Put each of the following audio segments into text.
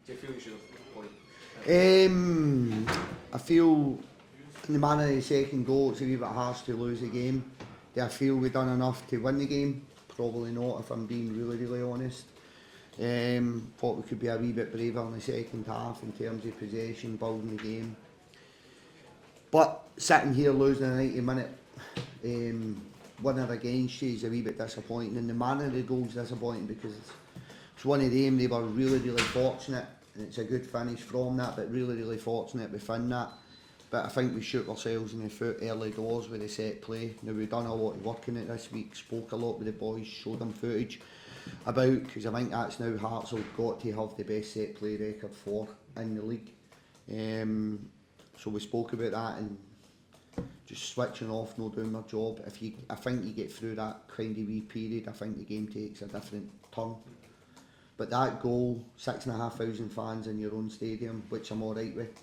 Do you feel you should have point? I feel in the manner of the second goal, it's a wee bit harsh to lose the game. Do I feel we've done enough to win the game? Probably not, if I'm being really honest. Thought we could be a wee bit braver in the second half in terms of possession, building the game. But sitting here losing a 90-minute winner against you is a wee bit disappointing, and the manner of the goal is disappointing because it's one of them. They were really fortunate, and it's a good finish from that, but really fortunate within that. But I think we shoot ourselves in the foot early doors with the set play. Now, we've done a lot of work in it this week, spoke a lot with the boys, showed them footage about, because I think that's now Hearts have got to have the best set play record for in the league. So we spoke about that, and just switching off, not doing my job. I think you get through that kind of wee period, I think the game takes a different turn. But that goal, 6,500 fans in your own stadium, which I'm alright with.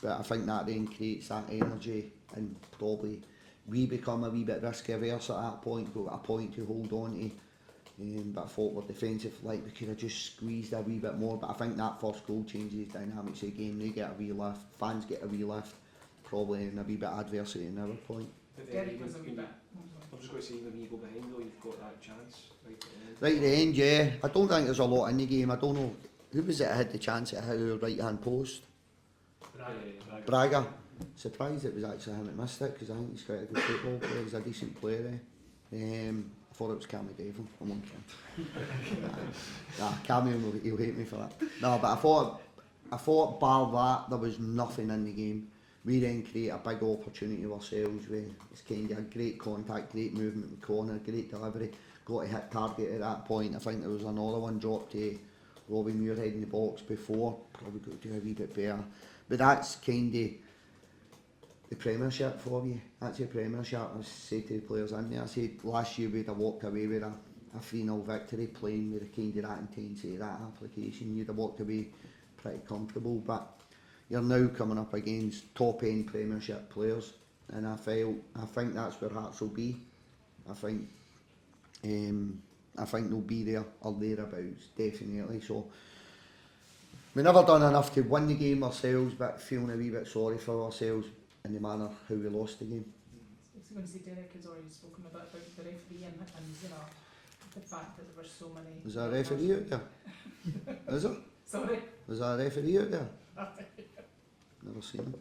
But I think that then creates that energy, and probably we become a wee bit risk averse at that point, got a point to hold on to. But I thought we're defensive, like we could have just squeezed a wee bit more. But I think that first goal changes the dynamics of the game. They get a wee lift, fans get a wee lift, probably in a wee bit of adversity in our point. Derek was a wee bit. I'm just going to say, when you go behind though, you've got that chance right at the end, yeah. I don't think there's a lot in the game. I don't know who was it had the chance at our right hand post. Braga. Surprised it was actually him that missed it, because I think he's quite a good football player. He's a decent player. I thought it was Cammy Devon. I'm on Cammy, he'll hate me for that. No, but I thought bar that there was nothing in the game. We then create a big opportunity ourselves with it's kind of a great contact, great movement in the corner, great delivery. Got to hit target at that point. I think there was another one dropped to Robbie Muirhead in the box before. Probably got to do a wee bit better. But that's kind of the Premiership for you. That's the Premiership. I say to the players in there, I said last year we'd have walked away with a 3-0 victory, playing with a kind of that intensity, that application. You'd have walked away pretty comfortable. But you're now coming up against top end Premiership players, and I think that's where Hearts will be. I think they'll be there or thereabouts, definitely. So we never done enough to win the game ourselves, but feeling a wee bit sorry for ourselves in the manner how we lost the game. I was going to say, Derek has already spoken a bit about the referee and you know, the fact that there were so many. Was there a referee out there? Is there? Sorry? Was there a referee out there? Never seen him.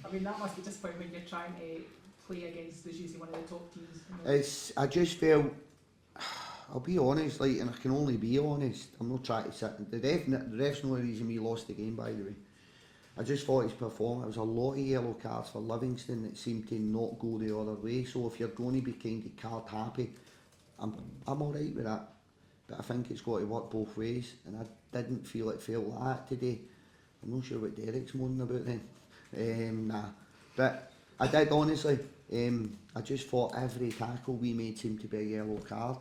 I mean, that must be disappointing when you're trying to play against, as usually one of the top teams. I just felt, I'll be honest, like, and I can only be honest, I'm not trying to sit, the ref's no reason we lost the game, by the way. I just thought his performance, there was a lot of yellow cards for Livingston that seemed to not go the other way. So if you're going to be kind of card happy, I'm alright with that. But I think it's got to work both ways, and I didn't feel it felt like that today. I'm not sure what Derek's moaning about then. Nah. But I did honestly, I just thought every tackle we made seemed to be a yellow card,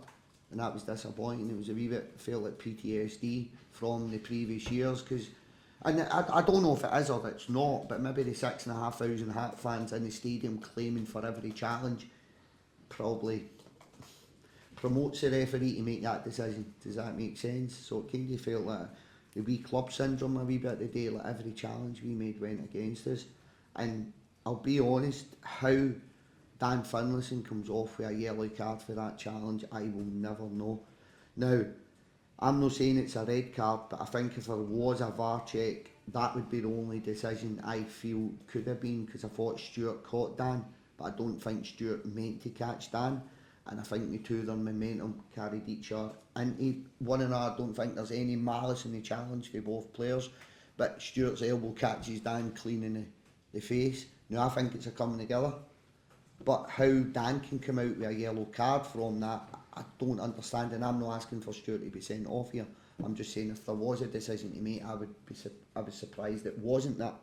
and that was disappointing. It was a wee bit, felt like PTSD from the previous years, because and I don't know if it is or it's not, but maybe the 6,500 Heart fans in the stadium claiming for every challenge probably promotes the referee to make that decision. Does that make sense? So it kind of felt like the wee club syndrome a wee bit today, like every challenge we made went against us. And I'll be honest, how Dan Finlayson comes off with a yellow card for that challenge, I will never know. Now, I'm not saying it's a red card, but I think if there was a VAR check, that would be the only decision I feel could have been, because I thought Stewart caught Dan, but I don't think Stewart meant to catch Dan, and I think the two of their momentum carried each other into one another. I don't think there's any malice in the challenge for both players, but Stewart's elbow catches Dan clean in the face. Now I think it's a coming together, but how Dan can come out with a yellow card from that, I don't understand, and I'm not asking for Stewart to be sent off here. I'm just saying if there was a decision to make, I was surprised it wasn't that.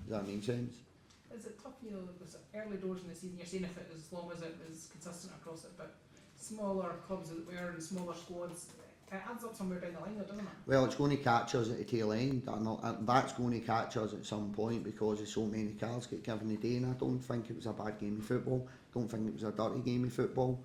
Does that make sense? Is it tough, you know, with early doors in the season, you're saying if it as long as it was consistent across it, but smaller clubs that were in smaller squads, it adds up somewhere down the line, doesn't it? Well, it's going to catch us at the tail end. That's going to catch us at some point because of so many cards get given a day, and I don't think it was a bad game of football. I don't think it was a dirty game of football.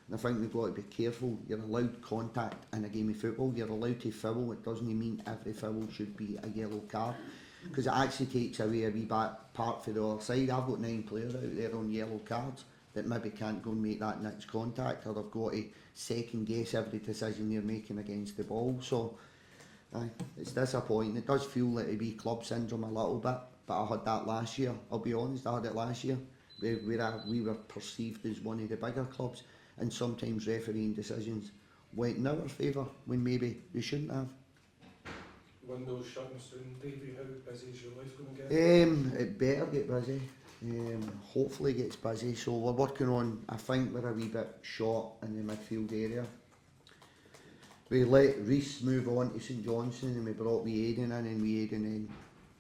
And I think we've got to be careful. You're allowed contact in a game of football. You're allowed to foul. It doesn't mean every foul should be a yellow card, because it actually takes away a wee back part for the other side. I've got 9 players out there on yellow cards that maybe can't go and make that next contact, or they've got to second guess every decision they're making against the ball. So it's disappointing. It does feel like a wee club syndrome a little bit, but I had that last year. I'll be honest, I had it last year where we were perceived as one of the bigger clubs, and sometimes refereeing decisions went in our favour when maybe they shouldn't have. Windows shutting soon, Davey. How busy is your life going to get? It better get busy. Hopefully it gets busy. So we're working on, I think we're a wee bit short in the midfield area. We let Reece move on to St Johnstone, and we brought Aiden in, and Aiden then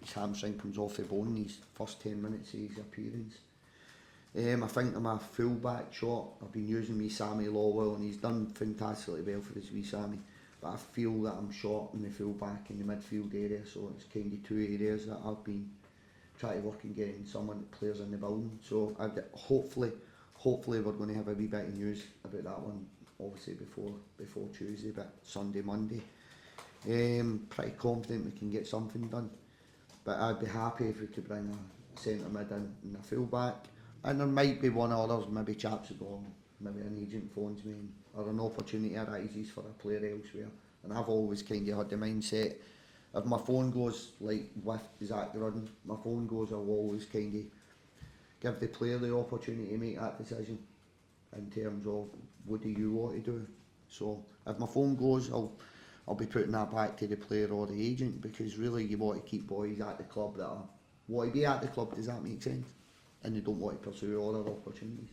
his hamstring comes off the bone in his first 10 minutes of his appearance. I think I'm a full back short. I've been using me Sammy Lawwell, and he's done fantastically well for his wee Sammy. But I feel that I'm short in the full back in the midfield area, so it's kind of 2 areas that I've been trying to work and getting someone that plays in the building. So hopefully we're going to have a wee bit of news about that one, obviously before Tuesday, but Sunday, Monday. Pretty confident we can get something done. But I'd be happy if we could bring a centre mid in and a full back. And there might be one or others, maybe chaps that go, maybe an agent phones me, or an opportunity arises for a player elsewhere. And I've always kind of had the mindset, if my phone goes, like with Zach Rudden, my phone goes, I'll always kind of give the player the opportunity to make that decision in terms of what do you want to do. So if my phone goes, I'll be putting that back to the player or the agent, because really you want to keep boys at the club that want to be at the club. Does that make sense? And they don't want to pursue other opportunities.